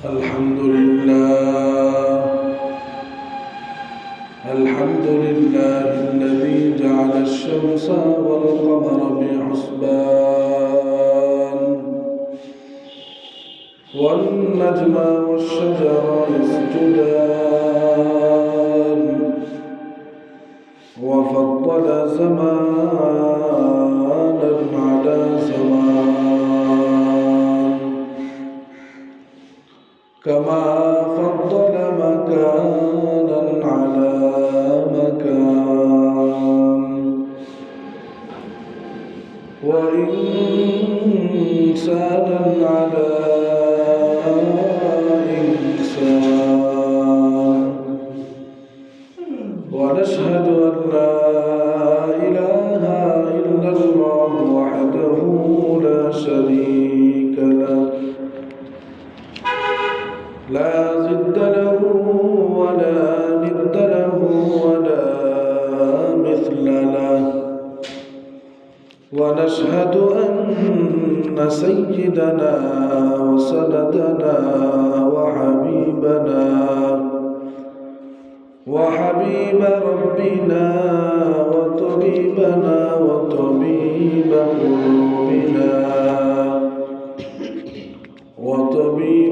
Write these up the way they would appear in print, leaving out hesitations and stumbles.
الحمد لله الذي جعل الشمس والقمر بحسبان والنجم والشجر يسجدان وفضل زمانا على زمان كما فضل مكانا على مكان وإنسانا على إنسان ونشهد أن لا إله إلا الله وحده لا شريك له لا ضد له ولا ند له ولا مثل له ونشهد أن سيدنا وسندنا وحبيب ربنا وطبيبنا وطبيب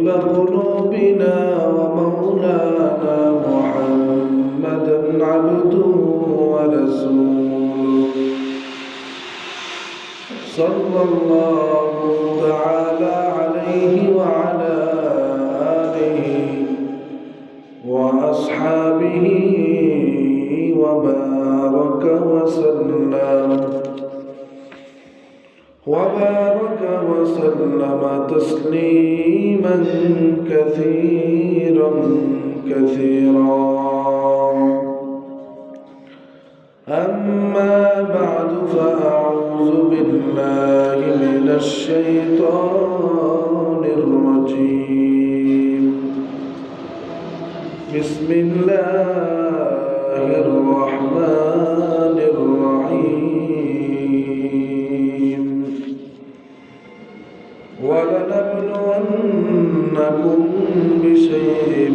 قلوبنا ومولانا محمدا عبده ورسوله صلى الله تعالى عليه وعلى آله وأصحابه وبارك وسلم تسليما كثيرا أما بعد فأعوذ بالله من الشيطان الرجيم بسم الله الرحمن الرحيم ولنبلونكم بشيء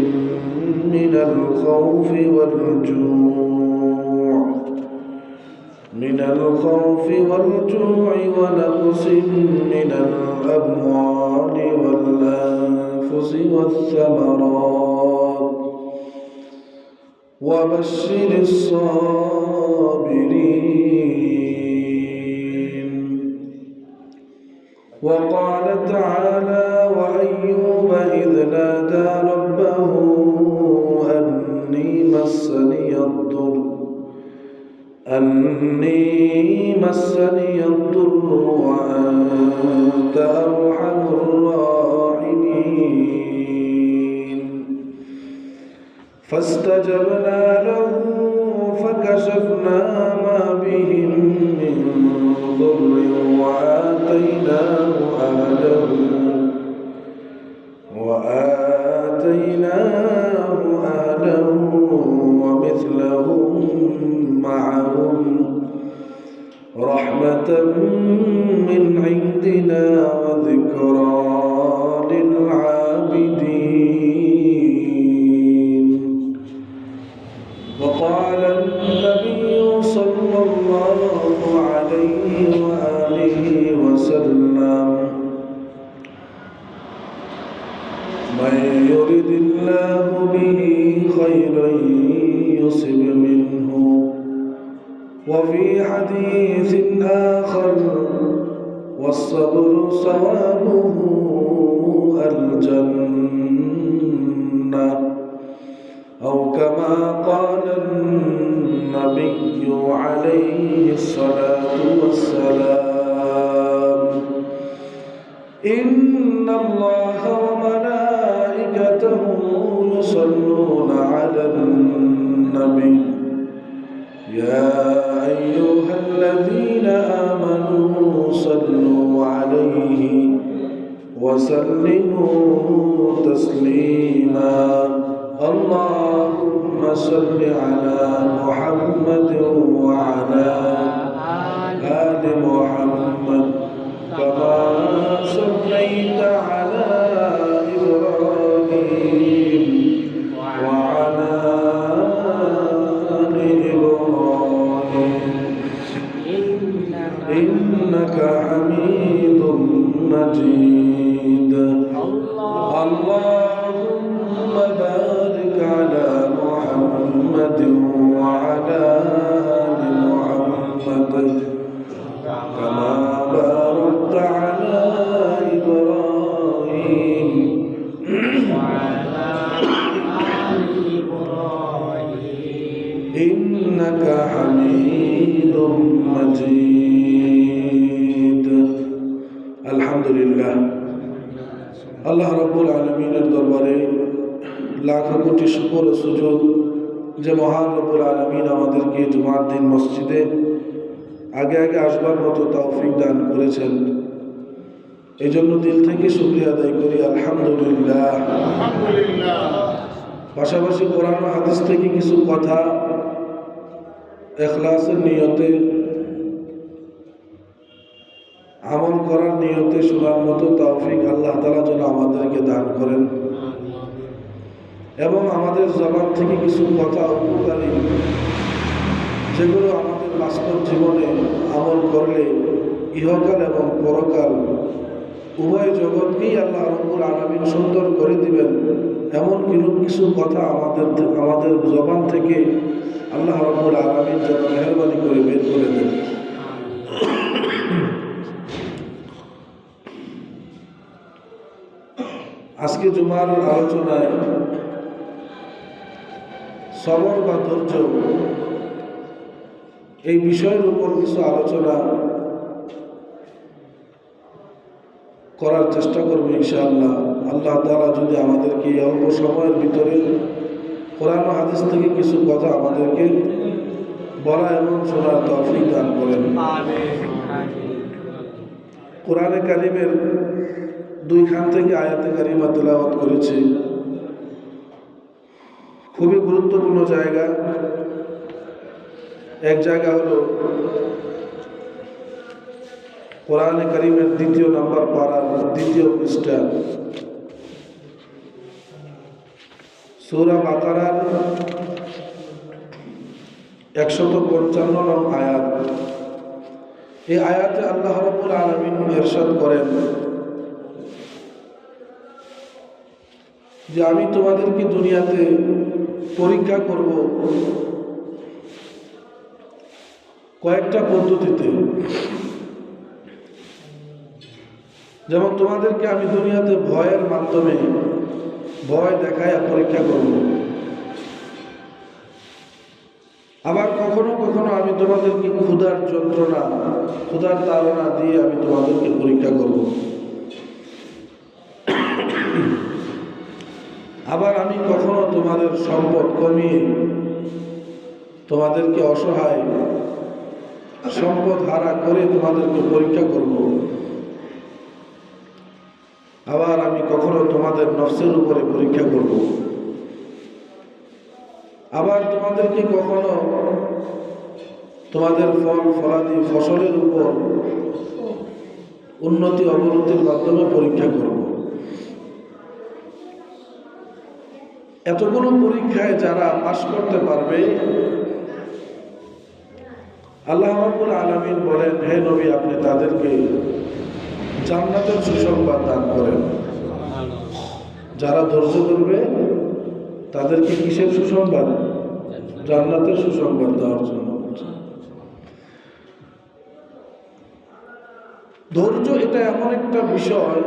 من الخوف والجوع ونقص من الأموال والأنفس والثمرات وبشر الصابرين وقال تعالى وأيوب إذ نادى ربه أني مسني الضر وأنت أرحم الراحمين فاستجبنا له فكشفنا ما بهم من ضر وآتيناه أهله ومثلهم معهم رحمة من عندنا وذكرى للعابدين وقال النبي صلى الله عليه وآله وسلم من يرد الله به خيرا يصب منه وفي حديث آخر والصبر ثوابه الجنة أو كما قال النبي عليه الصلاة والسلام إن الله وملائكته يصلون على النبي يا أيها الذين آمنوا صلوا عليه وسلموا تسليما اللهم صل على محمد وعلى آل محمد كما صليت على إبراهيم مجيد اللهم بارك على محمد وعلى آل محمد كما باركت على إبراهيم وعلى آل إبراهيم إنك حميد مجيد الحمد لله আল্লাহ রাব্বুল আলামিনের দরবারে লাখ কোটি শুকর ও সুজুদ যে মহান রব্বুল আলামিন আমাদেরকে জুমার দিন মসজিদে আগে আগে আসবার মতো তৌফিক দান করেছেন। এই জন্য দিল থেকে শুকরিয়া আদায় করি আলহামদুলিল্লাহ। পাশাপাশি কোরআন ও হাদিস থেকে কিছু কথা ইখলাসের নিয়তে আমল করার নিয়তে শোনার মতো তৌফিক আল্লাহ তাআলা যেন আমাদেরকে দান করেন এবং আমাদের জবান থেকে কিছু কথা উপকারী যেগুলো আমাদের বাস্তব জীবনে আমল করলে ইহকাল এবং পরকাল উভয় জগৎকেই আল্লাহ রাব্বুল আলামিন সুন্দর করে দিবেন এমন কিছু কথা আমাদের জবান থেকে আল্লাহ রাব্বুল আলামিন যেন মেহেরবানি করে বের করে দেন। আজকে জুমার আলোচনায় সবর বা ধৈর্য এই বিষয়ের উপর কিছু আলোচনা করার চেষ্টা করবো ইনশাআল্লাহ। আল্লাহ তাআলা যদি আমাদেরকে এই অল্প সময়ের ভিতরে কোরআন ও হাদিস থেকে কিছু কথা আমাদেরকে বলা এবং শোনার তৌফিক দান করেন। কোরআনে কারিমের দুইখান থেকে আয়াতে কারিমা তেলাওয়াত করেছি। খুবই গুরুত্বপূর্ণ জায়গা। এক জায়গা হলো কোরআনে কারিমের ২য় নম্বর পারার ২য় পৃষ্ঠা সূরা বাকারার ১৫৫ নং আয়াত। এই আয়াতে আল্লাহ রাব্বুল আলামিন ইরশাদ করেন যে আমি তোমাদেরকে দুনিয়াতে পরীক্ষা করব কয়েকটা পদ্ধতিতে। যেমন তোমাদেরকে আমি দুনিয়াতে ভয়ের মাধ্যমে ভয় দেখায় পরীক্ষা করব, আবার কখনো কখনো আমি তোমাদেরকে ক্ষুধার যন্ত্রণা ক্ষুধার তাড়না দিয়ে আমি তোমাদেরকে পরীক্ষা করব, আবার আমি কখনো তোমাদের সম্পদ কমিয়ে তোমাদেরকে অসহায় সম্পদ হারা করে তোমাদেরকে পরীক্ষা করব, আবার আমি কখনো তোমাদের নফসের উপরে পরীক্ষা করব, আবার তোমাদেরকে কখনো তোমাদের ফল ফলাদি ফসলের উপর উন্নতি অবনতির মাধ্যমে পরীক্ষা করব। এতগুলো পরীক্ষায় যারা পাশ করতে পারবে আল্লাহ রাব্বুল আলামিন বলেন, হে নবী আপনি তাদেরকে জান্নাতের সুসংবাদ দান করেন। যারা ধৈর্য ধরবে তাদেরকে কিসের সুসংবাদ? জান্নাতের সুসংবাদ দেওয়ার জন্য। ধৈর্য এটা এমন একটা বিষয়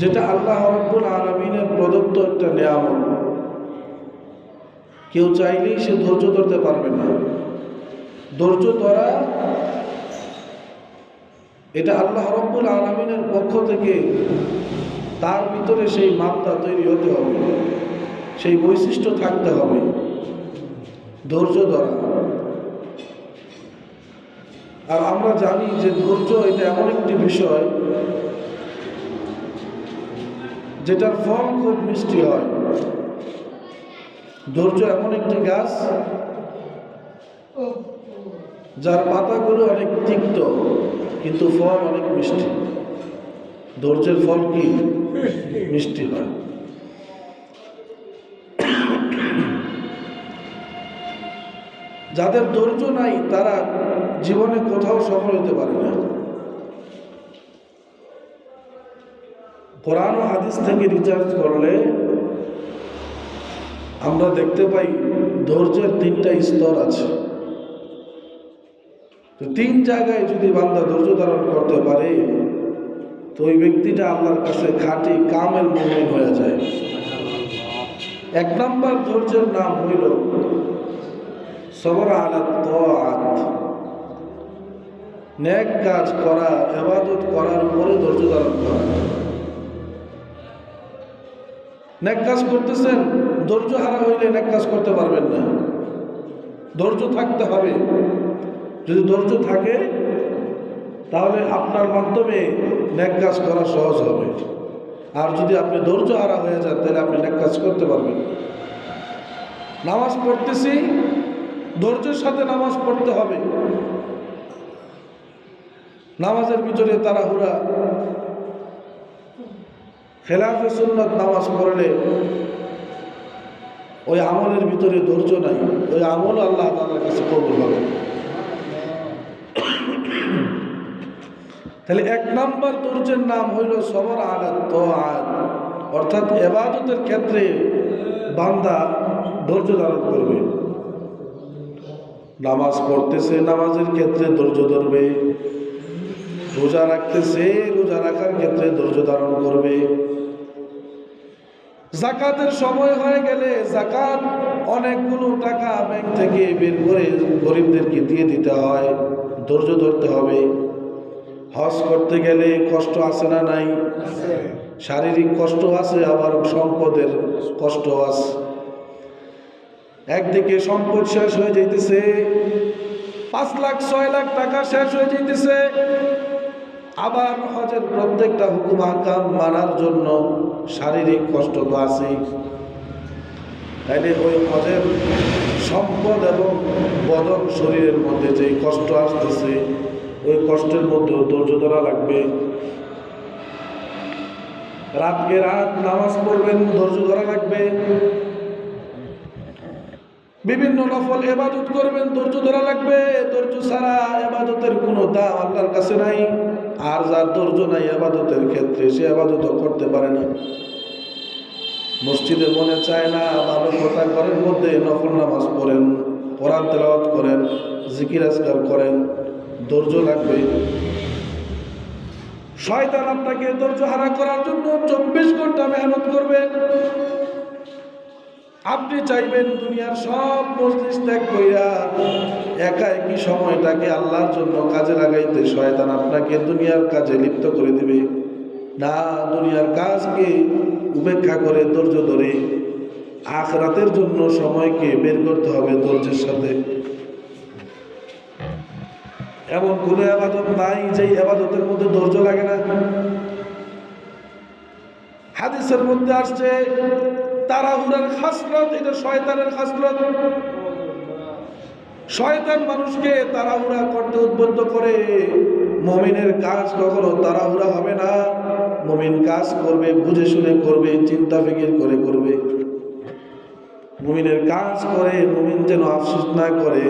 যেটা আল্লাহ রাব্বুল আলামিনের প্রদত্ত একটা নিয়ামত। কেউ চাইলেই সে ধৈর্য ধরতে পারবে না। ধৈর্য ধরা এটা আল্লাহ রাব্বুল আলামিনের পক্ষ থেকে তার ভিতরে সেই মাত্রা তৈরি হতে হবে, সেই বৈশিষ্ট্য থাকতে হবে ধৈর্য ধরা। আর আমরা জানি যে ধৈর্য এটা এমন একটি বিষয় যেটার ফল খুব মিষ্টি হয়। ধৈর্য এমন একটি গাছ যার পাতাগুলো অনেক তিক্ত কিন্তু ফল অনেক মিষ্টি। ধৈর্যের ফল কি? মিষ্টি হয়। যাদের ধৈর্য নাই তারা জীবনে কোথাও সফল হতে পারে না। কোরআন ও হাদিস থেকে রিসার্চ করলে আমরা দেখতে পাই ধৈর্যের 3টা স্তর আছে। তো 3 জায়গায় যদি বান্দা ধৈর্য ধারণ করতে পারে তো ওই ব্যক্তিটা আল্লাহর কাছে খাঁটি কামেল মুমিন হয়ে যায়। 1 নম্বর ধৈর্যের নাম হইল সবর আলা তাআত, নেক কাজ করা, ইবাদত করার উপরে ধৈর্য ধারণ করা। নেক কাজ করতেছেন, ধৈর্য হারা হইলে নেক কাজ করতে পারবেন না। ধৈর্য থাকতে হবে। যদি ধৈর্য থাকে তাহলে আপনার মাধ্যমে নেক কাজ করা সহজ হবে। আর যদি আপনি ধৈর্য হারা হয়ে যান তাহলে আপনি নেক কাজ করতে পারবেন। নামাজ পড়তেছি, ধৈর্যের সাথে নামাজ পড়তে হবে। নামাজের ভিতরে তাড়াহুড়া, খেলাফে সুন্নাত নামাজ পড়লে ওই আমলের ভিতরে ধৈর্য নাই, ওই আমল আল্লাহ তাআলার কাছে কবুল হবে। তাহলে 1 নম্বর ধৈর্যের নাম হইল সবর আলা তাআত, অর্থাৎ ইবাদতের ক্ষেত্রে বান্দা ধৈর্য ধারণ করবে। নামাজ পড়তেছে, নামাজের ক্ষেত্রে ধৈর্য ধরবে। রোজা রাখতেছে, রোজা রাখার ক্ষেত্রে ধৈর্য ধারণ করবে। যাকাতের সময় হয়ে গেলে যাকাত অনেকগুলো টাকা ব্যাংক থেকে বের করে গরিবদেরকে দিয়ে দিতে হয়, ধৈর্য ধরতে হবে। হজ করতে গেলে কষ্ট আছে না নাই? শারীরিক কষ্ট আছে, আবার সম্পদের কষ্ট আছে। একদিকে সম্পদ শেষ হয়ে যাইতেছে, 5 লাখ 6 লাখ টাকা শেষ হয়ে যাইতেছে, আবার হজের প্রত্যেকটা হুকুম আহকাম মানার জন্য শারীরিক কষ্ট তো আছেই। তাইলে ওই হজের সম্পদ এবং বদন শরীরের মধ্যে যে কষ্ট আসতেছে, ওই কষ্টের মধ্যে ধৈর্য ধরা লাগবে। রাতকে রাত নামাজ পড়বেন, ধৈর্য ধরা লাগবে। বিভিন্ন নফল ইবাদত করবেন, ধৈর্য ধরা লাগবে। ধৈর্য ছাড়া ইবাদতের কোনো দাম আল্লাহর কাছে নাই। আর যার ধৈর্য নাই ইবাদতের ক্ষেত্রে, সে ইবাদত করতে পারে না। মসজিদে মনে চায় না, ভালো কথা ঘরের মধ্যে নফল নামাজ পড়েন, কোরআন তেলাওয়াত করেন, জিকির আজকার করেন, ধৈর্য লাগবে। শয়তান আপনাকে ধৈর্য হারা করার জন্য 24 ঘন্টা মেহনত করবে। আপনি চাইবেন দুনিয়ার সব মজলিস ত্যাগ কইরা একা একই সময়টাকে আল্লাহর জন্য কাজে লাগাইতে, শয়তান আপনাকে দুনিয়ার কাজে লিপ্ত করে দিবে। না, দুনিয়ার কাজকে উপেক্ষা করে ধৈর্য ধরে আখিরাতের জন্য সময়কে বের করতে হবে ধৈর্যের সাথে। এমন কোনো ইবাদত নাই যে ইবাদতের মধ্যে ধৈর্য লাগে না। হাদিসের মধ্যে আসছে তাড়াহুড়ার খাসলত, এটা শয়তানের খাসলত। শয়তান মানুষকে তাড়াহুড়া করতে উদ্বুদ্ধ করে। মুমিনের কাজ কখনো তাড়াহুড়া হবে না। মুমিন কাজ করবে, বুঝে শুনে করবে, চিন্তা ফিকির করে করবে। মুমিনের কাজ করে মুমিন যেন আফসোস না করে।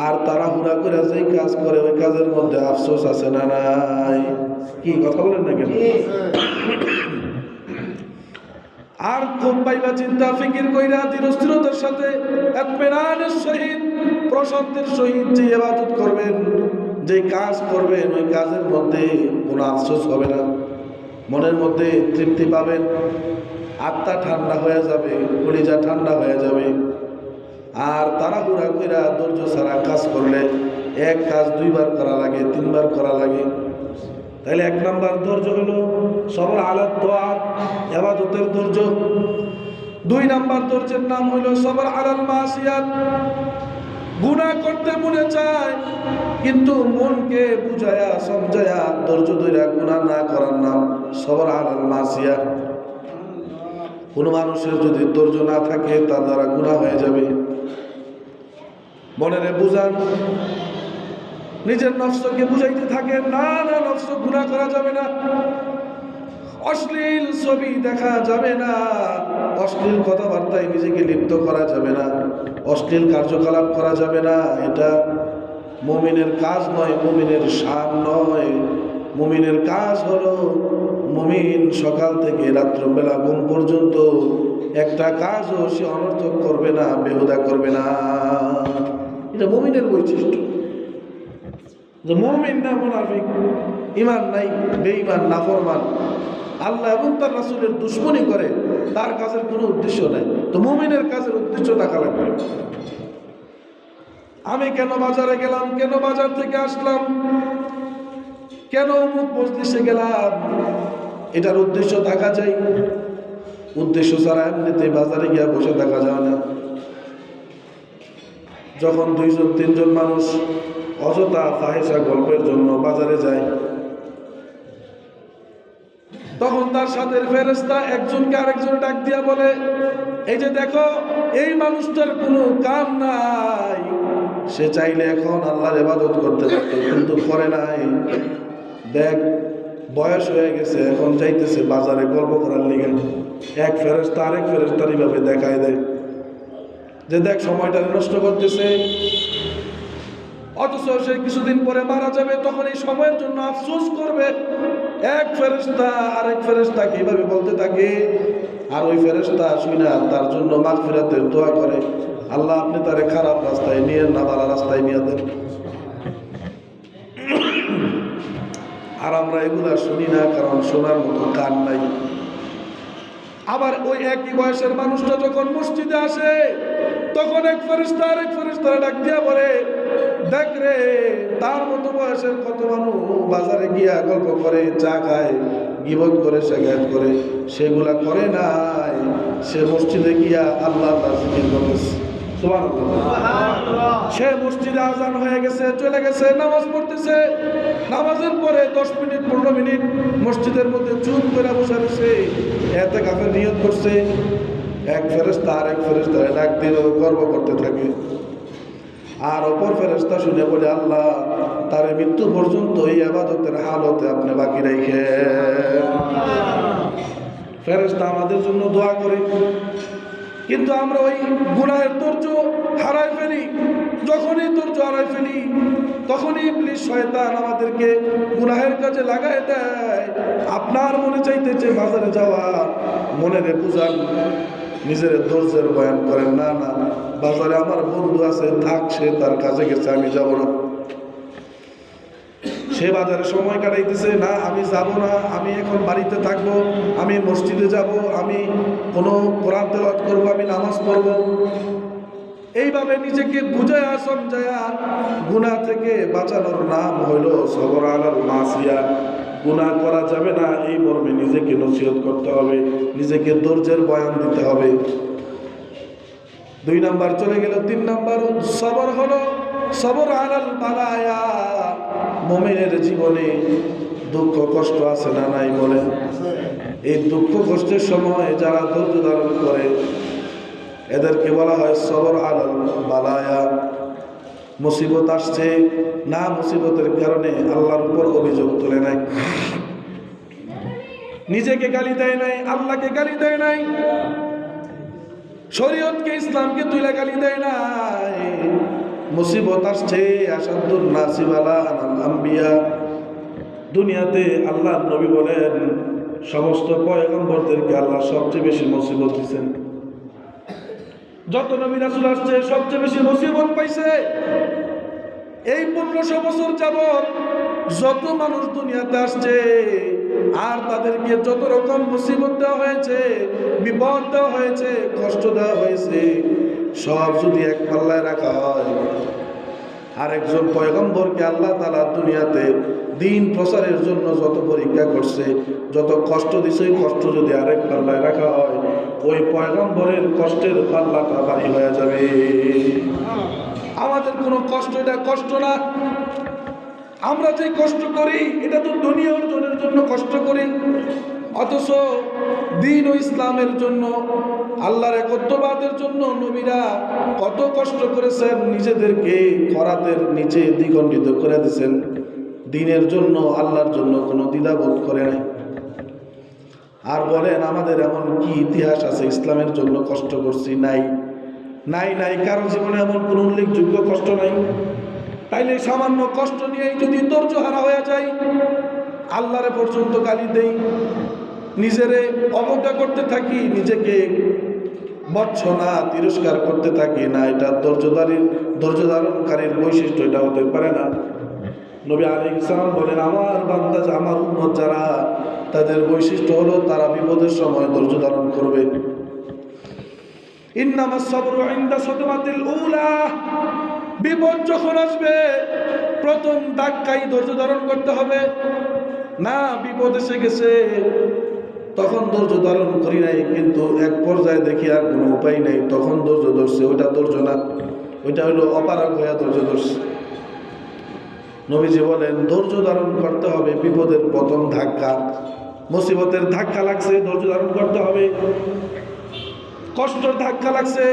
আর তাড়াহুড়া করে যেই কাজ করে ওই কাজের মধ্যে আফসোস আছে না নাই? কি কথা বলেন না কেন? আর খুব পাইবা চিন্তা ফিকির কইরা ধীরস্থিরতার সাথে ইতমিনানের সহিত, প্রশান্তির সহিত যে ইবাদত করবেন, যে কাজ করবেন, ওই কাজের মধ্যে কোনো আফসোস হবে না। মনের মধ্যে তৃপ্তি পাবেন, আত্মা ঠান্ডা হয়ে যাবে, কলিজা ঠান্ডা হয়ে যাবে। আর তাড়াহুড়া কইরা ধৈর্য ছাড়া কাজ করলে এক কাজ 2 বার করা লাগে, 3 বার করা লাগে। তাহলে 1 নাম্বার ধৈর্য হলো সবর আলা তাআত, ইবাদতের ধৈর্য। 2 নাম্বার ধৈর্যের নাম হলো সবর আলাল মাসিয়াত। গুনাহ করতে মনে চায় কিন্তু মনকে বুঝায়া সমঝায়া ধৈর্য ধইরা গুনাহ না করার নাম সবর আলাল মাসিয়াত। কোন মানুষের যদি ধৈর্য না থাকে তার দ্বারা গুনাহ হয়ে যাবে। মনেরে বুঝান, নিজের নফসকে বুঝাইতে থাকে, না না নফস গুনাহ করা যাবে না। অশ্লীল ছবি দেখা যাবে না, অশ্লীল কথাবার্তায় নিজেকে লিপ্ত করা যাবে না, অশ্লীল কার্যকলাপ করা যাবে না। এটা মুমিনের কাজ নয়, মুমিনের শান নয়। মুমিনের কাজ হলো মুমিন সকাল থেকে রাত্রবেলা ঘুম পর্যন্ত একটা কাজও সে অনর্থক করবে না, বেহুদা করবে না। এটা মুমিনের বৈশিষ্ট্য। যে মুমিন না মুনাফিক, ঈমান নাই, বেঈমান, নাফরমান, আল্লাহ এবং তার রাসূলের দুশমনি করে, তার কাজের কোনো উদ্দেশ্য নাই। তো মুমিনের কাজের উদ্দেশ্য থাকা লাগবে। আমি কেন বাজারে গেলাম, কেন বাজার থেকে আসলাম, কেন অমুক মজলিসে গেলাম, এটার উদ্দেশ্য থাকা যায়। উদ্দেশ্য ছাড়া এমনিতে বাজারে গিয়ে বসে থাকা যায় না। যখন 2-3 মানুষ অযথা ফাহিশা গল্পের জন্য বাজারে যায়, তখন তার সাথে ফেরেশতা একজনকে আরেকজন ডাক দিয়া বলে, এই যে দেখো, এই মানুষটার কোনো কাম নাই, সে চাইলে এখন আল্লাহর ইবাদত করতে পারত, কিন্তু করে নাই। দেখ, বয়স হয়ে গেছে, এখন যাইতেছে বাজারে গল্প করার লিগে। এক ফেরেশতা আরেক ফেরেশতার এইভাবে দেখায় দেয় যে দেখ, সময়টা নষ্ট করতেছে। অথচ সে কিছুদিন পরে মারা যাবে, তখন এই সময়ের জন্য আফসোস করবে। এক ফেরেশতা আরেক ফেরেশতাকে এইভাবে বলতে থাকে, আর ওই ফেরেশতা শুনে তার জন্য মাগফিরাতের দোয়া করে, আল্লাহ আপনি তারে খারাপ রাস্তায় নিয়ে না, ভালো রাস্তায় নিয়ে দেন। আর আমরা এগুলা শুনি না, কারণ শোনার মতো কান নাই। আবার ওই একই বয়সের মানুষটা যখন মসজিদে আসে, তখন এক ফেরেশতা আরেক ফেরেশতারে ডাক দিয়া বলে, দেখ রে, তার মতো বয়সের কত মানুষ বাজারে গিয়া গল্প করে, চা খায়, গীবত করে, শিকায়ত করে, সেগুলা করে নাই, সে মসজিদে গিয়া আল্লাহ জিকির করতেছে। সুবহানাল্লাহ। সে মসজিদে আজান হয়ে গেছে, চলে গেছে, নামাজ পড়তেছে, নামাজের পরে 10 মিনিট 15 মিনিট মসজিদের মধ্যে চুপ করে বসে রয়েছে, ইতিকাফের নিয়ত করছে। এক ফেরেশতা আরেক ফেরেশতারে ডাক দিয়ে গর্ব করতে থাকে, আর অপর ফেরেশতা শুনে বলে, আল্লাহ তার মৃত্যু পর্যন্ত এই ইবাদতের হালতে আপনি বাকি রেখে। ফেরেশতা আমাদের জন্য দোয়া করে, কিন্তু আমরা ওই গুনাহের ধৈর্য হারাই ফেলি। যখনই ধৈর্য হারাই ফেলি, তখনই ইবলিস শয়তান আমাদেরকে গুনাহের কাজে লাগাই দেয়। আপনার মনে চাইতেছে বাজারে যাওয়া, মনে রে বুঝান, নিজের ধৈর্যের বয়ান করেন, না না, বাজারে আমার বন্ধু আছে, থাক, সে তার কাজে গেছে, আমি যাব না। সে বাজারে সময় কাটাইতেছে, না আমি যাব না, আমি এখন বাড়িতে থাকবো, আমি মসজিদে যাব, আমি কোনো কোরআন তেলাওয়াত করবো, আমি নামাজ পড়ব। এইভাবে নিজেকে বুঝায়া সমঝায়া গুনাহ থেকে বাঁচানোর নাম হইল সবর আলাল মাসিয়া। গুনাহ করা যাবে না, এই মর্মে নিজেকে নসিহত করতে হবে, নিজেকে ধৈর্যের বয়ান দিতে হবে। 2 নাম্বার চলে গেল। 3 নাম্বার সবর হলো সবর আলাল বালায়া। মুমিনের জীবনে দুঃখ কষ্ট আছে না নাই বলেন? এই দুঃখ কষ্টের সময় যারা ধৈর্য ধারণ করে, এদেরকে বলা হয় সবর আলাল বালায়া। মুসিবত আসছে না, মুসিবতের কারণে আল্লাহর উপর অভিযোগ তুলে নাই, নিজেকে গালি দেয় নাই, আল্লাহকে গালি দেয় নাই, শরীয়তকে, ইসলামকে তুলে গালি দেয় নাই। মুসিবত আসছে, আসাদুন নাসি বালাআন আল আম্বিয়া। দুনিয়াতে আল্লাহ নবী বলেন, সমস্ত পয়গম্বরদেরকে আল্লাহ সবচেয়ে বেশি মুসিবত দিয়েছেন। যত নবী রাসূল আসছে, সবচেয়ে বেশি মুসিবত পাইছে। এই 1500 বছর যাবত যত মানুষ দুনিয়াতে আসছে, আর তাদেরকে যত রকম মুসিবত দেওয়া হয়েছে, বিপদ দেওয়া হয়েছে, কষ্ট দেওয়া হয়েছে, সব যদি এক পাল্লায় রাখা হয়, আরেকজন পয়গম্বরকে আল্লাহ তাআলা দুনিয়াতে দিন প্রচারের জন্য যত পরীক্ষা করছে, যত কষ্ট দিছে, কষ্ট যদি আরেক পাল্লায় রাখা হয়, ওই পয়গম্বরের কষ্টের পাল্লাটা ভারী হয়ে যাবে। আমাদের কোনো কষ্ট, এটা কষ্ট না। আমরা যে কষ্ট করি, এটা তো দুনিয়া অর্জনের জন্য কষ্ট করি, অথচ দ্বীন ও ইসলামের জন্য, আল্লাহর একত্ববাদের জন্য নবীরা কত কষ্ট করেছেন, নিজেদেরকে করাতের নিচে দ্বিখণ্ডিত করে দিয়েছেন। দ্বীনের জন্য, আল্লাহর জন্য কোনো দ্বিধাবোধ করে নাই। আর বলেন আমাদের এমন কি ইতিহাস আছে ইসলামের জন্য কষ্ট করছি? নাই নাই নাই, কারো জীবনে এমন কোন উল্লেখযোগ্য কষ্ট নাই। তাইলে সামান্য কষ্ট নিয়েই যদি ধৈর্য হারা হয়ে যায়, আল্লাহরে পর্যন্ত গালি দেই, নিজেরে অবজ্ঞা করতে থাকি, নিজেকে বর্জনা তিরস্কার করতে থাকি, না এটা ধৈর্য ধারণকারীর বৈশিষ্ট্য, এটা হতে পারে না। নবী আলাইহিস সালাম বলেন, আমার বান্দা, আমার উম্মত যারা, তাদের বৈশিষ্ট্য হলো তারা বিপদের সময় ধৈর্য ধারণ করবে। ইন্নামাস সাবরু ইনদা সাদমাতিল উলা, বিপদ যখন আসবে প্রথম ধাক্কাই ধৈর্য ধারণ করতে হবে। না, বিপদ এসে গেছে, তখন ধৈর্য ধারণ করি নাই, কিন্তু এক পর্যায়ে দেখি আর কোনো উপায় নেই, তখন ধৈর্য ধরছে, ওইটা ধৈর্য না, ওইটা হলো অপারগ হইয়া ধৈর্য ধরছে। নবীজি বলেন ধৈর্য ধারণ করতে হবে। বিপদের প্রথম ধাক্কা, মুসিবতের ধাক্কা লাগছে, ধৈর্য ধারণ করতে হবে। কষ্টের ধাক্কা লাগছে,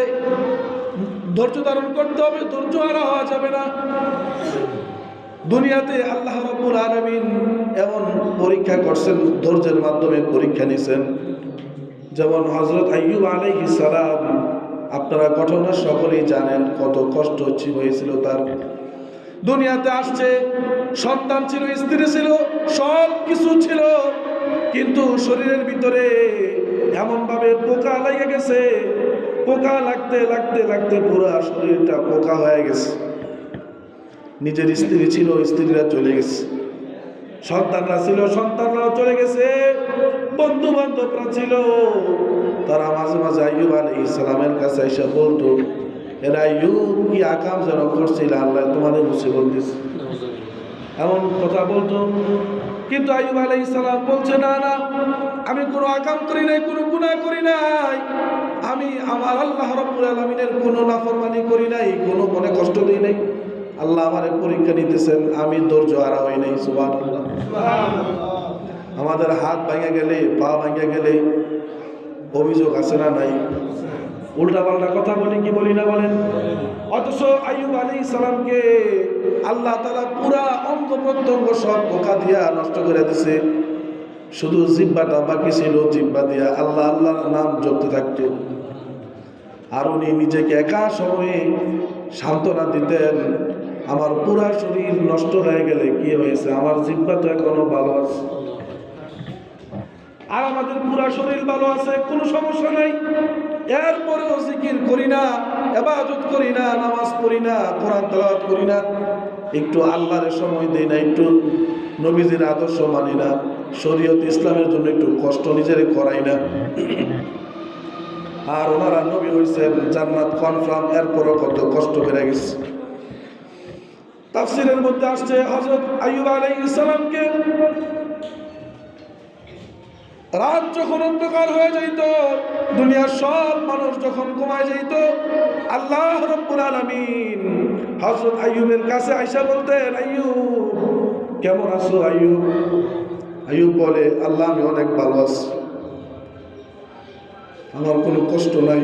ধৈর্য ধারণ করতে হবে, ধৈর্য হারা হওয়া যাবে না। দুনিয়াতে আল্লাহ রাব্বুল আলামিন এমন পরীক্ষা করছেন, ধৈর্যের মাধ্যমে পরীক্ষা নিছেন। যেমন হযরত আইয়ুব আলাইহিস সালাম, আপনারা ঘটনা সকলেই জানেন, কত কষ্ট হয়েছিল তার। দুনিয়াতে আসছে, সন্তান ছিল, স্ত্রী ছিল, সব কিছু ছিল, কিন্তু শরীরের ভিতরে এমন ভাবে পোকা লেগে গেছে, পোকা লাগতে লাগতে লাগতে পুরো শরীরটা পোকা হয়ে গেছে। নিজের স্ত্রী ছিল, স্ত্রীরা চলে গেছে, সন্তানরা ছিল, সন্তানরাও চলে গেছে, বন্ধু বান্ধবরা ছিল, তারা মাঝে মাঝে আইয়ুব আলাইহিস সালামের কাছে এসে বলতো, এরা আইয়ুব কি আকাম যেন করছিল, আল্লাহ তোমাদের মুসিবত দিছে, এমন কথা বলতো। কিন্তু আইয়ুব আলাইহিস সালাম বলছে, না না, আমি কোনো আকাম করি নাই, কোনো গুনাহ করি নাই, আমি আমার আল্লাহ রাব্বুল আলামিনের কোনো নাফরমানি করি নাই, কোনো মনে কষ্ট দিই নাই, আল্লাহ আমারে পরীক্ষা নিতেছেন, আমি ধৈর্য হারা হই নাই। সুবহানাল্লাহ। আমাদের হাত ভাঙা গেলে, পা ভাঙা গেলে অভিযোগ আছে না নাই? উল্টা পাল্টা কথা বলি কি বলি না বলেন? অথচ আইয়ুব আলাইহিস সালামকে আল্লাহ তাআলা পুরা অঙ্গ প্রত্যঙ্গ সব পোকা দিয়া নষ্ট করে দিছে, শুধু জিহ্বাটা বাকি ছিল, জিহ্বা দিয়া আল্লাহ আল্লাহর নাম জপতে থাকতো। আর উনি নিজেকে একা সময়ে সান্ত্বনা দিতেন, আমার পুরা শরীর নষ্ট হয়ে গেলে কি হয়েছে, আমার জিহ্বা তো এখনো ভালো আছে, আর আমাদের পুরা শরীর ভালো আছে, কোনো সমস্যা নাই, এরপরেও জিকির করি না, ইবাদত করি না, নামাজ পড়ি না, কোরআন তেলাওয়াত করি না, একটু আল্লাহর সময় দেই না, একটু নবীজির আদর্শ মানি না, শরীয়ত ইসলামের জন্য একটু কষ্ট নিজেরে করাই না। আর ওনারা নবী হইছেন, জান্নাত কনফার্ম, এরপরও কত কষ্ট করে গেছে। তাফসীরের মধ্যে আসছে, হযরত আইয়ুব আলাইহিস সালামকে রাত যখন অন্ধকার হয়ে যাইত, দুনিয়ার সব মানুষ যখন ঘুমায় যাইত, আল্লাহ রাব্বুল আলামিন হযরত আইয়ুবের কাছে আইসা বলতেন, আইয়ুব কেমন আছো আইয়ুব? আইয়ুব বলে, আল্লাহ আমি অনেক ভালো আছি, আমার কোনো কষ্ট নাই,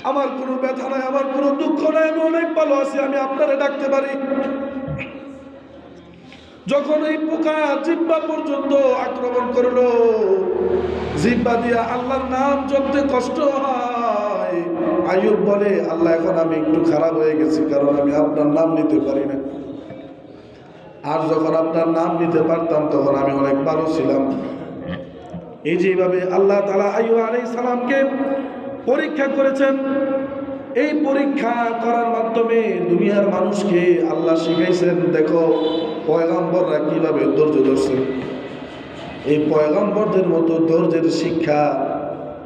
আমার কোনো ব্যথা নাই, আমার কোনো দুঃখ নাই, আমি অনেক ভালো আছি, আমি আপনারে ডাকতে পারি। যখন এই পোকা জিহ্বা পর্যন্ত আক্রমণ করলো, জিহ্বা দিয়া আল্লাহর নাম জপতে কষ্ট হয়, আইয়ুব বলে, আল্লাহ এখন আমি একটু খারাপ হয়ে গেছি, কারণ আমি আপনার নাম নিতে পারি না, আর যখন আপনার নাম নিতে পারতাম তখন আমি অনেক ভালো ছিলাম। এই যেভাবে আল্লাহ তাআলা আইয়ুব আলাইহিস সালামকে পরীক্ষা করেছেন, এই পরীক্ষা করার মাধ্যমে দুনিয়ার মানুষকে আল্লাহ শিখাইছেন, দেখো পয়গম্বররা কিভাবে ধৈর্য ধরছেন। এই পয়গম্বরদের মতো ধৈর্যের শিক্ষা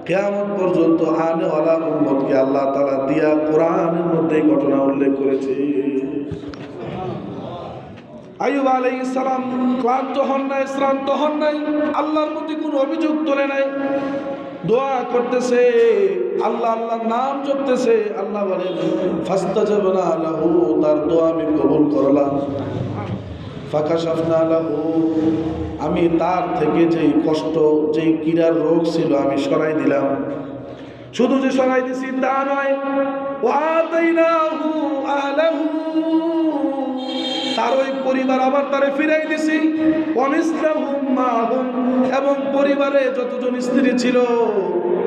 কিয়ামত পর্যন্ত আনেওয়ালা উম্মতকে আল্লাহ তাআলা দিয়া কোরআনের মধ্যে ঘটনা উল্লেখ করেছে। আইয়ুব আলাইহিস সালাম ক্লান্ত হন নাই, শ্রান্ত হন নাই, আল্লাহর প্রতি কোনো অভিযোগ তোলে নাই, দোয়া করতেছে, আল্লাহ আল্লাহর নাম জপতেছে। আল্লাহ বলেন, ফাস্তাজাবনা লাহু, তার দোয়া আমি কবুল করলাম। ফাকাশাফনা লাহু, আমি তার থেকে যেই কষ্ট, যেই কিরার রোগ ছিল আমি সরাই দিলাম। শুধু যে সরাই দিছি তা নয়, ওয়া আতাইনাহু আহলাহু, তার ওই পরিবার আবার তারে ফিরাই দিছি, ওয়ামিসলাহুম মাহুম, এবং পরিবারে যতজন স্ত্রী ছিল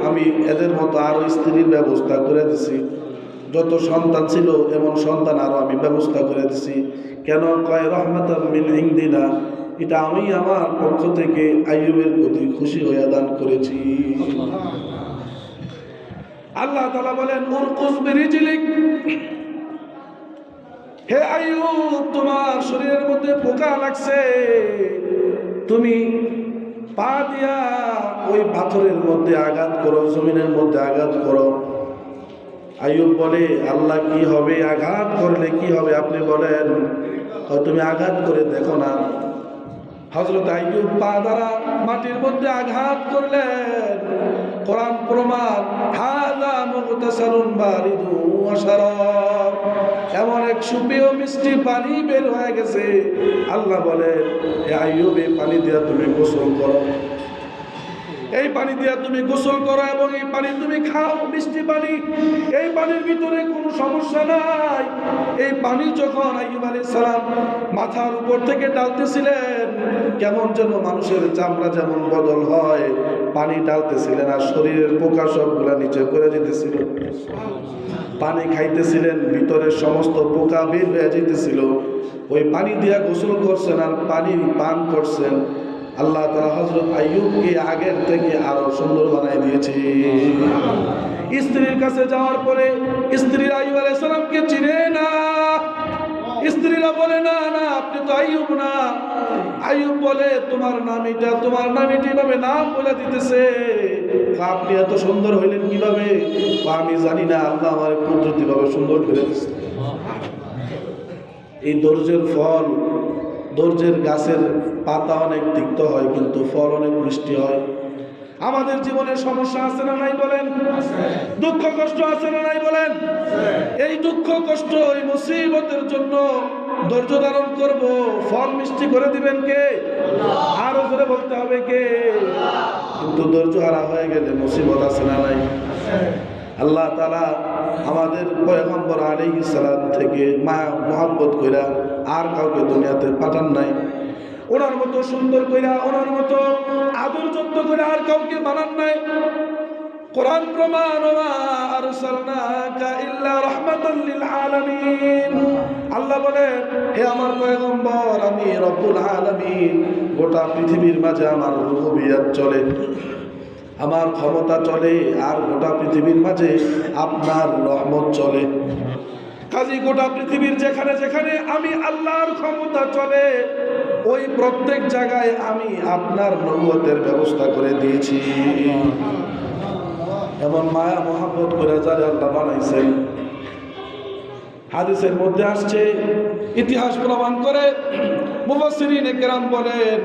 আমি এদের মতো আরো স্ত্রীর ব্যবস্থা করে দিছি, যত সন্তান ছিল এমন সন্তান আরো আমি ব্যবস্থা করে দিছি। কেন? কয় রহমাতাম মিন ইনদিনা, এটা আমি আমার পক্ষ থেকে আইয়ুবের প্রতি খুশি হয়ে দান করেছি। আল্লাহ তাআলা বলেন উরকুজ বিরিজলিক, হে আইয়ুব তোমার শরীরের মধ্যে পোকা লাগছে, তুমি পা দিয়া ওই পাথরের মধ্যে আঘাত করো, জমিনের মধ্যে আঘাত করো। আইয়ুব বলে আল্লাহ কি হবে, আঘাত করলে কি হবে আপনি বলেন, তুমি আঘাত করে দেখো না। হযরত আইয়ুব পা দ্বারা মাটির মধ্যে আঘাত করলেন, কোরআন প্রমাণ, হাযা মুগতাসালুন বারিদু ওয়া শারাব, এমন এক সুপেয় মিষ্টি পানি বের হয়ে গেছে। আল্লাহ বলেন হে আইয়ুব এই পানি দিয়া তুমি গোসল করো, এই পানি দিয়া তুমি গোসল করো এবং এই পানি তুমি খাও, মিষ্টি পানি, এই পানির ভিতরে কোনো সমস্যা নাই। এই পানি যখন আইয়ুব আলাইহিস সালাম মাথার উপর থেকে ডালতেছিলেন, কেমন যেন মানুষের চামড়া যেমন বদল হয়, পানি ডালতেছিলেন আর শরীরের পোকা সবগুলা নিচে পড়ে যেতেছিল। পানি খাইতেছিলেন, ভিতরের সমস্ত পোকা বের হয়ে যেতেছিল। ওই পানি দিয়া গোসল করছেন আর পানি পান করছেন। আল্লাহ তাআলা হযরত আইয়ুবকে আগের থেকে আরো সুন্দর বানাই দিয়েছে। স্ত্রীর কাছে যাওয়ার পরে স্ত্রীর আইয়ুব আলাইহিস সালামকে চিনে না। স্ত্রীরা বলে না না আপনি তো আইয়ুব না। আইয়ুব বলে তোমার নাম এটা, তোমার নাম এটা, এভাবে নাম বলে দিতেছে। আপনি এত সুন্দর হইলেন কিভাবে? আমি জানি না, আল্লাহ আমার কুদরতি ভাবে সুন্দর করে দিয়েছে। এই ধৈর্যের ফল, ধৈর্যের গাছের পাতা অনেক তিক্ত হয় কিন্তু ফল অনেক মিষ্টি হয়। আমাদের জীবনে সমস্যা আছে না নাই বলেন? দুঃখ কষ্ট আছে না নাই বলেন? এই দুঃখ কষ্ট, এই মুসিবতের জন্য ধৈর্য ধারণ করব, ফল মিষ্টি করে দিবেন কে? আরো জোরে বলতে হবে কে? কিন্তু ধৈর্য হারা হয়ে গেলে মুসিবত আছে না নাই? আল্লাহ তাআলা আমাদের পয়গম্বর আলাইহিস সালাম থেকে মায়া মহব্বত কইরা আর কাউকে দুনিয়াতে পাঠান নাই। ওনার মতো সুন্দর কইরা, ওনার মতো আদর যত্ন করে আর কাউকে বানান নাই। কোরআন প্রমাণ, ওয়া আরসালনাকা ইল্লা রাহমাতাল লিল আলামিন। আল্লাহ বলেন হে আমার পয়গম্বর, আমি রব্বুল আলামিন, গোটা পৃথিবীর মাঝে আমার রুবুবিয়ত চলে, আমার ক্ষমতা চলে, আর গোটা পৃথিবীর মাঝে আপনার রহমত চলে। কাজী গোটা পৃথিবীর যেখানে যেখানে আমি আল্লাহর ক্ষমতা চলে, ওই প্রত্যেক জায়গায় আমি আপনার নবুয়তের ব্যবস্থা করে দিয়েছি। এমন মায়া মহব্বত করে যারা আল্লাহ বানাইছেন। হাদিসের মধ্যে আসছে, ইতিহাস প্রমাণ করে, মুফাসসিরিনে কেরাম বলেন,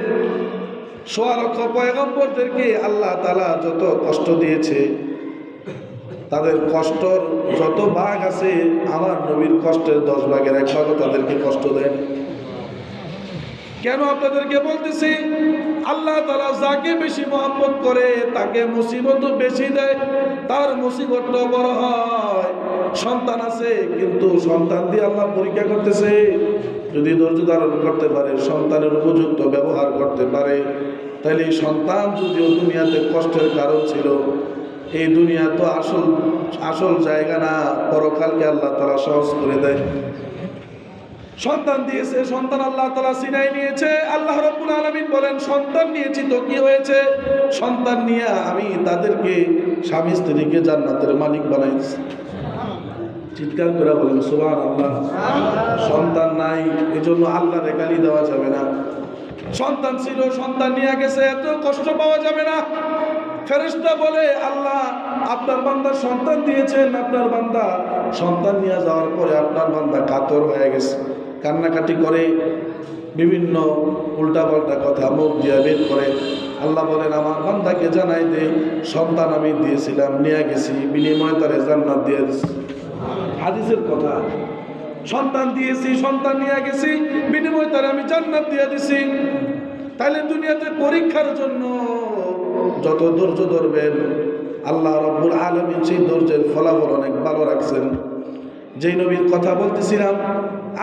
সোয়া লক্ষ পয়গম্বরদেরকে আল্লাহ তাআলা যত কষ্ট দিয়েছে, তাদের কষ্টর যত ভাগ আছে, আমার নবীর কষ্টের 10 ভাগের 1 ভাগও তাদেরকে কষ্ট দেয়। কেন আপনাদেরকে বলতেছি? আল্লাহ তাআলা যাকে বেশি মহব্বত করে তাকে মুসিবত বেশি দেয়, তার মুসিবতটা বড় হয়। সন্তান আছে কিন্তু সন্তান দিয়ে আল্লাহ পরীক্ষা করতেছে। যদি ধৈর্য ধারণ করতে পারে, সন্তানের উপযুক্ত ব্যবহার করতে পারে, তাহলে এই সন্তান যদিও দুনিয়াতে কষ্টের কারণ ছিল, এই দুনিয়া তো আসল জায়গা না, পরকালকে আল্লাহ তাআলা সহজ করে দেয়। সন্তান দিয়েছে, সন্তান আল্লাহ তাআলা সিনাই নিয়েছে। আল্লাহ রাব্বুল আলামিন বলেন সন্তান নিয়েছি তো কি হয়েছে? সন্তান নিয়ে আমি তাদেরকে, স্বামী স্ত্রীকে জান্নাতের মালিক বানাইছি। চিৎকার করে বলেন সুবহানাল্লাহ। সন্তান নাই এজন্য আল্লাহর গালি দেওয়া যাবে না। সন্তান ছিল, সন্তান নিয়ে গেছে, এত কষ্ট পাওয়া যাবে না। ফেরেশতা বলে আল্লাহ আপনার বান্দা সন্তান দিয়েছেন, আপনার বান্দা সন্তান নিয়ে যাওয়ার পরে আপনার বান্দা কাতর হয়ে গেছে, কান্নাকাটি করে, বিভিন্ন উল্টাপাল্টা কথা মুখ দিয়ে বের করে। আল্লাহ বলেন আমার বান্দাকে জানাই দে সন্তান আমি দিয়েছিলাম, নিয়ে গেছি, বিনিময়ে তারে জান্নাত দিয়ে দিয়েছি। হাদিসের কথা, সন্তান দিয়েছি, সন্তান নিয়ে গেছি, বিনিময়ে তারে আমি জান্নাত দিয়ে দিছি। তাহলে দুনিয়াতে পরীক্ষার জন্য যত ধৈর্য ধরবেন, আল্লাহ রাব্বুল আলামিন সেই ধৈর্যের ফলাফল অনেক ভালো রাখছেন। যেই নবীর কথা বলতেছিলাম,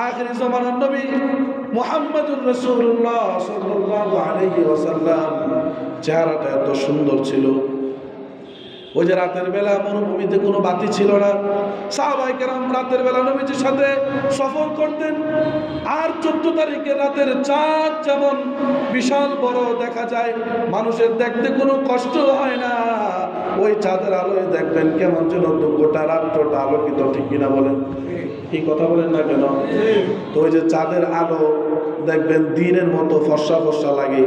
আখিরি জামানার নবী মুহাম্মদুর রাসূলুল্লাহ সাল্লাল্লাহু আলাইহি ওয়াসাল্লাম চেহারাটা এত সুন্দর ছিল। ওই যে রাতের বেলা মরুভূমিতে কোনো বাতি ছিল না, সাহাবায়ে কেরাম রাতের বেলা নবীজির সাথে সফর করতেন। আর 14 তারিখে রাতের চাঁদ যেমন বিশাল বড় দেখা যায়, মানুষের দেখতে কোনো কষ্ট হয় না, ওই চাঁদের আলোয় দেখবেন কেমন যেন গোটা রাত্রটা আলোকিত। ঠিক কিনা বলেন? কি কথা বলেন না কেন? তো ওই যে চাঁদের আলো দেখবেন দিনের মতো ফর্সা ফর্সা লাগে।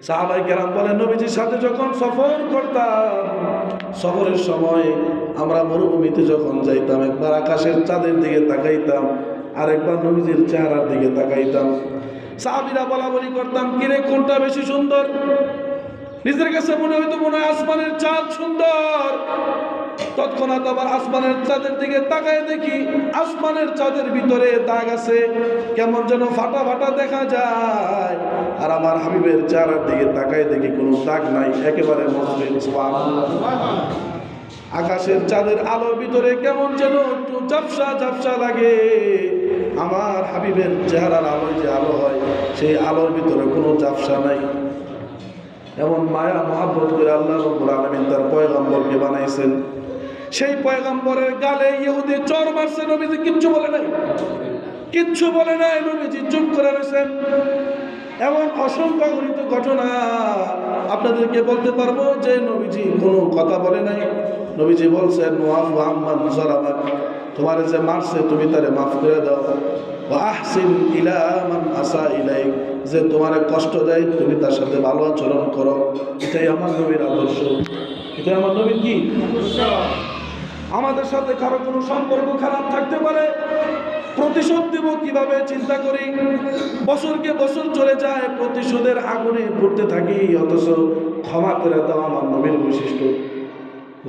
সাহাবায়ে কেরাম বলেন নবীজির সাথে যখন সফর করতাম, সফরের সময় আমরা মরুভূমিতে যখন যাইতাম, একবার আকাশের চাঁদের দিকে তাকাইতাম, আর একবার নবীজির চেহারার দিকে তাকাইতাম। সাহাবীরা বলা বলি করতাম, কিরে কোনটা বেশি সুন্দর? নিজের কাছে মনে হইতো মনে হয় আসমানের চাঁদ সুন্দর। তৎক্ষণাৎ আবার আসমানের চাঁদের দিকে তাকায় দেখি আসমানের চাঁদের ভিতরে দাগ আছে, কেমন যেন ফাটা ফাটা দেখা যায়। আর আমার হাবিবের চেহারার দিকে তাকায় দেখি কোনো দাগ নাই, একেবারে মসৃণ। সুবহানাল্লাহ। আকাশের চাঁদের আলোর ভিতরে কেমন যেন একটু ঝাপসা ঝাপসা লাগে। আমার হাবিবের চেহারার আলোয় যে আলো হয়, সেই আলোর ভিতরে কোনো ঝাপসা নাই। এমন মায়া মহাব্বত করে আল্লাহ রাব্বুল আলামিন তার পয়গম্বরকে বানাইছেন। সেই পয়গম্বরের গালে ইহুদি চড় মারছে, নবীজি কিচ্ছু বলে নাই, কিচ্ছু বলে নাই, নবীজি চুপ করে রয়েছেন। এমন অসংখ্য গণিত ঘটনা আপনাদেরকে বলতে পারবো যে নবীজি কোনো কথা বলে নাই। নবীজি বলছেন, ওয়াফু আম্মান যালামাক, তোমারে যে মারছে তুমি তারে মাফ করে দাও। ওয়া আহসিন ইলা মান আসা ইলাইক, যে তোমারে কষ্ট দেয় তুমি তার সাথে ভালো আচরণ করো। এটাই আমার নবীর আদর্শ, এটাই আমার নবীর কি? আমাদের সাথে কারো কোনো সম্পর্ক খারাপ থাকতে পারে, প্রতিশোধ দেব কিভাবে চিন্তা করি, বছরকে বছর চলে যায়, প্রতিশোধের আগুনে পড়তে থাকি, অথচ ক্ষমা করে দাও আমার নবীর বৈশিষ্ট্য।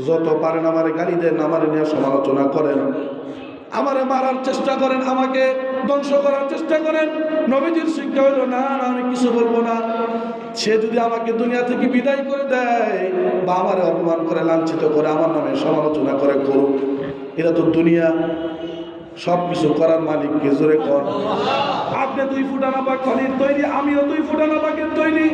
যত পারেন আমারে গালি দেন, আমারে নিয়ে সমালোচনা করেন, আমারে মারার চেষ্টা করেন, আমাকে ধ্বংস করার চেষ্টা করেন, নবীজির শিক্ষা হইল না না আমি কিছু বলবো না। সে যদি আমাকে দুনিয়া থেকে বিদায় করে দেয় বা আমারে অপমান করে লাঞ্ছিত করে আমার নামে সমালোচনা করে করুক, এটা তো দুনিয়া। সব কিছু করার মালিককে জোরে কর। আপনি 2 ফুটানা পাক পানির তৈরি, আমিও 2 ফুটানা পাকের তৈরি,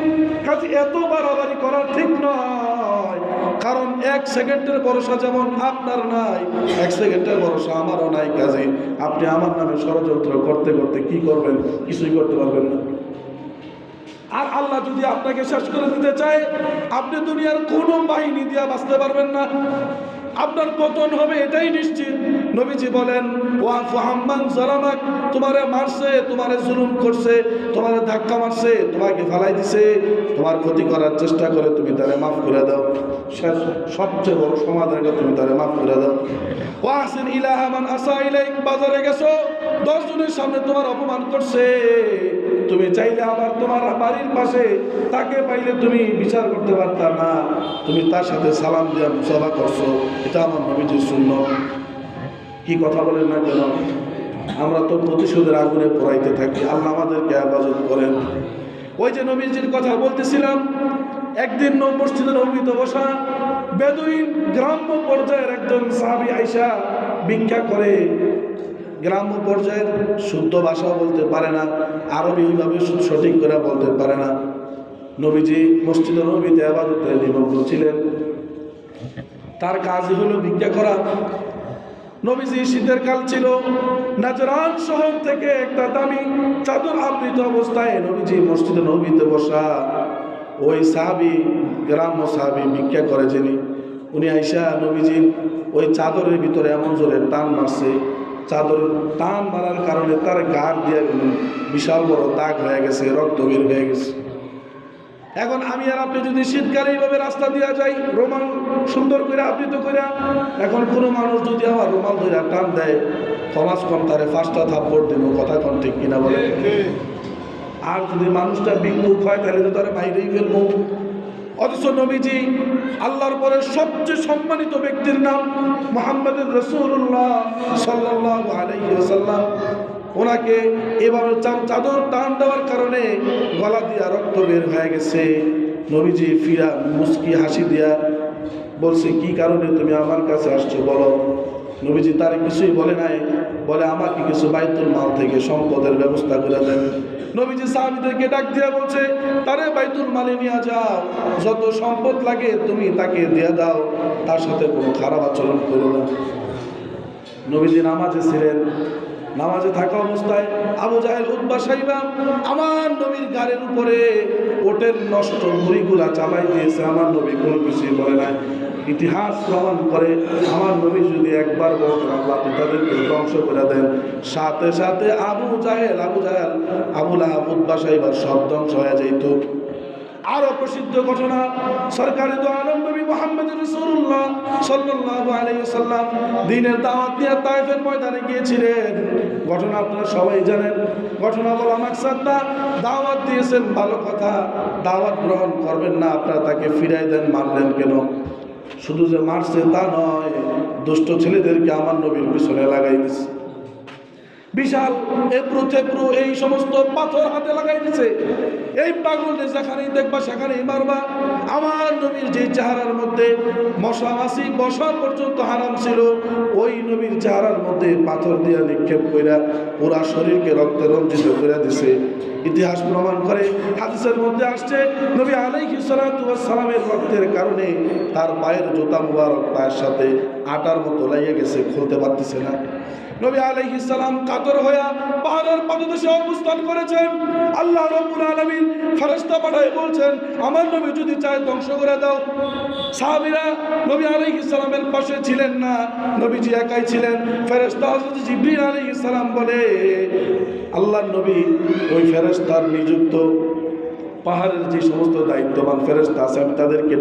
কাজে এত বাড়াবাড়ি করা ঠিক নয়। কারণ 1 সেকেন্ডের ভরসা যেমন আপনার নাই, 1 সেকেন্ডের ভরসা আমারও নাই। কাজে আপনি আমার নামে ষড়যন্ত্র করতে করতে কি করবেন? কিছুই করতে পারবেন না। আর আল্লাহ যদি আপনাকে শেষ করে দিতে চায়, আপনি দুনিয়ার কোনো বাহিনী দিয়ে বাঁচতে পারবেন না, আপনার পতন হবে এটাই নিশ্চিত। নবীজি বলেন, ওয়াফু আম্মান যালামাক, তোমারে মারছে, তোমারে জুলুম করছে, তোমারে ধাক্কা মারছে, তোমাকে ফালাই দিছে, তোমার ক্ষতি করার চেষ্টা করে, তুমি তারে মাফ করে দাও। সবচেয়ে বড় সমাধান, তুমি তারে মাফ করে দাও। ওয়াহসিন ইলা মান আসা ইলাইক, বাজারে গেছো, 10 জনের সামনে তোমার অপমান করছে, তুমি চাইলে আবার তোমার বাড়ির পাশে তাকে পাইলে তুমি বিচার করতে পারতা না, তুমি তার সাথে সালাম দিয়া মুসাফা করছো, এটা আমার নবীজির সুন্নাত। কি কথা বলেন না কেন? আমরা তো প্রতিশোধের আগুনে পোড়াইতে থাকি। আল্লাহ আমাদেরকে হেফাজত করেন। ওই যে নবীজির কথা বলতেছিলাম, একদিন মসজিদের নববীতে বসা বেদুইন গ্রাম্য পর্যায়ের একজন সাহাবী আয়েশা ভিক্ষা করে, গ্রাম্য পর্যায়ের শুদ্ধ ভাষাও বলতে পারে না, আরবি ওইভাবে সঠিক করে বলতে পারে না। নবীজি মসজিদের নববীতে ইবাদতে নিমগ্ন ছিলেন, তার কাজই হলো ভিক্ষা করা। নবীজি শীতের কাল ছিল, নাজরান শহর থেকে একটা দামি চাদর আবৃত অবস্থায় নবীজি মসজিদে নববীতে বসা। ওই সাহাবী, গ্রাম্য সাহাবী ভিক্ষা করে যিনি, উনি আইসা নবীজির ওই চাদরের ভিতরে এমন জোরে টান মারছে, চাদর টান মারার কারণে তার গার দিয়ে বিশাল বড় দাগ হয়ে গেছে, রক্ত বের হয়ে গেছে। এখন আমি আর আপনি যদি শীতকালে এইভাবে রাস্তা দিয়া যাই, রুমাল সুন্দর করে আবৃত করে, এখন কোনো মানুষ যদি আমার রুমাল ধরে টান দেয়, সমাজ কম তারে 5টা থাপ্পড় দেবো, কথা কম ঠিক কিনা বলে। আর যদি মানুষটা বিমুখ হয় তাহলে তো তারা বাইরেই ফেলবো। অথচ নবীজি, আল্লাহর পরে সবচেয়ে সম্মানিত ব্যক্তির নাম মুহাম্মদুর রাসূলুল্লাহ সাল্লাল্লাহু আলাইহি ওয়াসাল্লাম, ওনাকে এভাবে চাদর টান দেওয়ার কারণে গলা দিয়া রক্ত বের হয়ে গেছে। নবীজি ফিরা মুস্কি হাসি দিয়া বলছে, কি কারণে তুমি আমার কাছে আসছো বলো। নবীজি তার কিছুই বলে নাই, বলে আমাকে কিছু বাইতুল মাল থেকে সম্পদের ব্যবস্থা করে দেন। নবীজি সাহাবীদেরকে ডাক দিয়া বলছে, তারে বাইতুল মালে নিয়ে যাও, যত সম্পদ লাগে তুমি তাকে দিয়ে দাও, তার সাথে কোনো খারাপ আচরণ করো না। নবীজি নামাজে ছিলেন, নামাজে থাকা অবস্থায় আবু জাহেল উতবা সাইবা আমার নবীর গাড়ির উপরে ওটের নষ্ট মুড়িগুলা চালাই দিয়েছে, আমার নবী কোনো কিছুই বলে নাই। ইতিহাস প্রমাণ করে আমার নবী যদি একবার বলতেন আল্লাহ তাদেরকে ধ্বংস করে দেন, সাথে সাথে আবু জাহেল আবু লাহাব উতবা সাইবার সব ধ্বংস হয়ে যেত। আরো প্রসিদ্ধ ঘটনা, সরকারি দো আলম নবী মুহাম্মদ রাসূলুল্লাহ সাল্লাল্লাহু আলাইহি ওয়াসাল্লাম দ্বীনের দাওয়াত নিয়ে তায়েফের ময়দানে গিয়েছিলেন। ঘটনা আপনারা সবাই জানেন। ঘটনা বলা মাকসাদ না, দাওয়াত দিয়েছেন ভালো কথা, দাওয়াত গ্রহণ করবেন না, আপনারা তাকে ফিরাই দেন, মারলেন কেন? শুধু যে মারছে তা নয়, দুষ্ট ছেলেদেরকে আমার নবীর পিছনে লাগাই দিচ্ছে, বিশাল এপ্রু থেপ্রু এই সমস্ত পাথর হাতে লাগাই দিছে। এই পাগলদের যেখানেই দেখবা সেখানেই মারবা। আমার নবীর যে চেহারার মধ্যে মশা মাছি বসা পর্যন্ত হারাম ছিল, ওই নবীর চেহারার মধ্যে পাথর দিয়া নিক্ষেপ কইরা পুরা শরীরকে রক্তে রঞ্জিত করে দিছে। ইতিহাস প্রমাণ করে, হাদিসের মধ্যে আসছে নবী আলাইহিস সালাতু ওয়াস সালামের রক্তের কারণে তার পায়ের জুতা মুবারক পায়ের সাথে আটার মতো লাগিয়ে গেছে, খুলতে পারতেছে না। নবী আলাইহিস সালাম কাতর হয়ে পাহাড়ের পাদদেশে অবস্থান করেছেন। আল্লাহ রাব্বুল আলামিন ফেরেশতা পাঠায় বলছেন, আমার নবী যদি চায় ধ্বংস করে দাও। সাহাবীরা নবী আলাইহিস সালামের পাশে ছিলেন না, নবীজি একাই ছিলেন। ফেরেশতা হযরত জিবরিল আলাইহিস সালাম বলে, আল্লাহর নবী ওই ফেরেশতার নিযুক্ত পাহাড়ের যে সমস্ত দায়িত্ববান ফেরেশতা আছে আমি তাদেরকে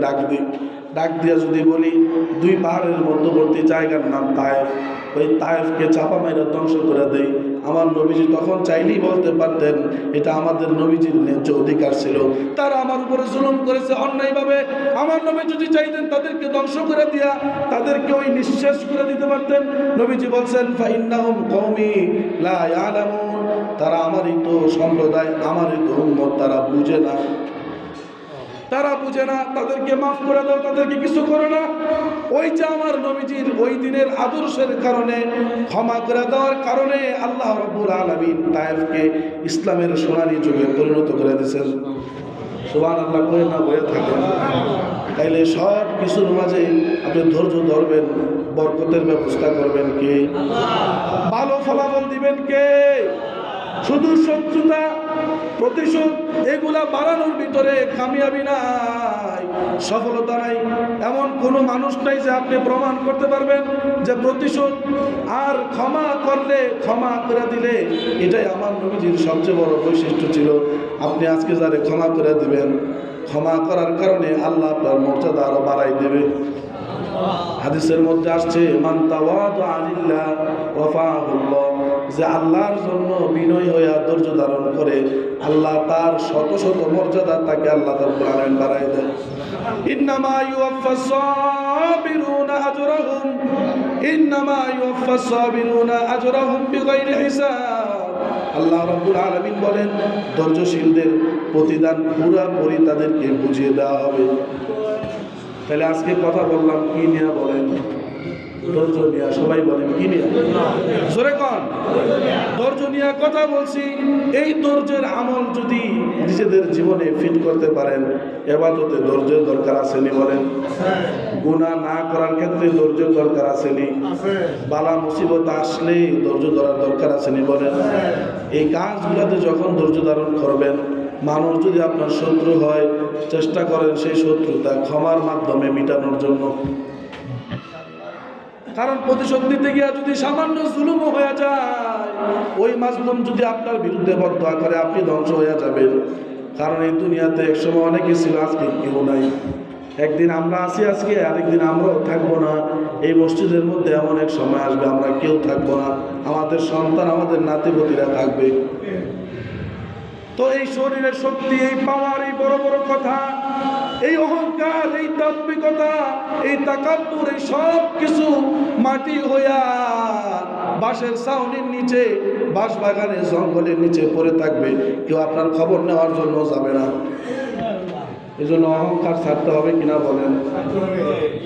ডাক দিয়া যদি বলি দুই পাহাড়ের মধ্যবর্তী জায়গার নাম তায়েফ, ওই তায়েফকে চাপা মাইরা ধ্বংস করে দেই। আমার নবীজি তখন চাইলেই বলতে পারতেন এটা আমাদের নবীজির ন্যায্য অধিকার ছিল, তারা আমার উপরে জুলুম করেছে অন্যায়ভাবে। আমার নবী যদি চাইতেন তাদেরকে ধ্বংস করে দিয়া তাদেরকে ওই নিঃশেষ করে দিতে পারতেন। নবীজি বলছেন ফাইন্নাহুম কওমি লা ইয়ালামুন, তারা আমারই তো সম্প্রদায়, আমারই তো উম্মত, তারা বুঝে না, তাদেরকে মাফ করে দাও, তাদেরকে কিছু করো না। ওই যে আমার নবীজির ওই দিনের আদর্শের কারণে, ক্ষমা করে দেওয়ার কারণে আল্লাহ রাব্বুল আলামিন তায়েফকে ইসলামের সোনালী যুগে পরিণত করে দিয়েছেন। সুবহানাল্লাহ কই না বলে থাকেন। তাইলে সব কিছুর মাঝে আপনি ধৈর্য ধরবেন, বরকতের ব্যবস্থা করবেন কে? ভালো ফলাফল দিবেন কে? শুধু শত্রুতা প্রতিশোধ এগুলা বাড়ানোর ভিতরে কামিয়াবি নাই, সফলতা নাই। এমন কোনো মানুষ নাই যে আপনি প্রমাণ করতে পারবেন যে প্রতিশোধ আর ক্ষমা করলে, ক্ষমা করে দিলে, এটাই আমার নবীজির সবচেয়ে বড় বৈশিষ্ট্য ছিল। আপনি আজকে যারে ক্ষমা করে দিবেন, ক্ষমা করার কারণে আল্লাহ আপনার মর্যাদা আরো বাড়াই দেবে। হাদিসের মধ্যে আসছে মান তাওয়াদা লিল্লাহ রাফাহুল্লাহ, যে আল্লাহর জন্য বিনয় হয়ে ধৈর্য ধারণ করে আল্লাহ তার শত শত মর্যাদা তাকে আল্লাহ রাব্বুল আলামিন বাড়ায় দেন। ইন্নামা ইউওয়াফাস সাবিরুনা আজরাহুম, ইন্নামা ইউওয়াফাস সাবিরুনা আজরাহুম বিগাইরি হিসাব। আল্লাহ রাব্বুল আলামিন বলেন ধৈর্যশীলদের প্রতিদান পুরোপুরি তাদেরকে বুঝিয়ে দেওয়া হবে। তাহলে আজকে কথা বললাম কি নিয়ে বলেন? ধৈর্য নিয়ে। সবাই বলেন কি নিয়ে? জোরে কন। ধৈর্য নিয়ে কথা বলছি। এই ধৈর্যের আমল যদি নিজেদের জীবনে ফিট করতে পারেন, ইবাদতে ধৈর্যের দরকার আসেনি বলেন? গুনাহ না করার ক্ষেত্রে ধৈর্যের দরকার আসেনি? বালা মুসিবত আসলে ধৈর্য ধরার দরকার আসেনি বলেন? এই কাজগুলোতে যখন ধৈর্য ধারণ করবেন, মানুষ যদি আপনার শত্রু হয়, চেষ্টা করেন সেই শত্রুতা ক্ষমার মাধ্যমে মিটানোর জন্য। কারণ প্রতিশোধ দিতে গিয়ে যদি সামান্য জুলুমও হয়ে যায়, ওই মাজলুম যদি আপনার বিরুদ্ধে বদদোয়া করে, আপনি ধ্বংস হয়ে যাবেন। কারণ এই দুনিয়াতে একসময় অনেকে ছিল, আজকে কেউ নাই। একদিন আমরা আছি, আজকে আরেকদিন আমরাও থাকবো না। এই মসজিদের মধ্যে এমন এক সময় আসবে আমরা কেউ থাকবো না, আমাদের সন্তান, আমাদের নাতিপতিরা থাকবে। তো এই শরীরের শক্তি, এই পাওয়ার, এই বড় বড় কথা, এই অহংকার, এই দাম্ভিকতা, এই তাকাব্বুর, এই সব কিছু মাটি হইয়া বাঁশের ছাউনির নিচে, বাঁশ বাগানের জঙ্গলের নিচে পড়ে থাকবে। কেউ আপনার খবর নেওয়ার জন্য যাবে না। এজন্য অহংকার ছাড়তে হবে কিনা বলেন?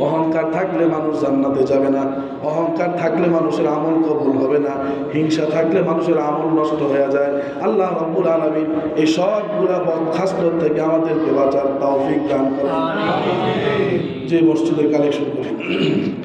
অহংকার থাকলে মানুষ জান্নাতে যাবে না, অহংকার থাকলে মানুষের আমল কবুল হবে না, হিংসা থাকলে মানুষের আমল নষ্ট হয়ে যায়। আল্লাহ রাব্বুল আলামিন এই সবগুলা বদখাস্তর থেকে আমাদেরকে বাঁচার তৌফিক দান করেন। যে মসজিদের কালেকশন করি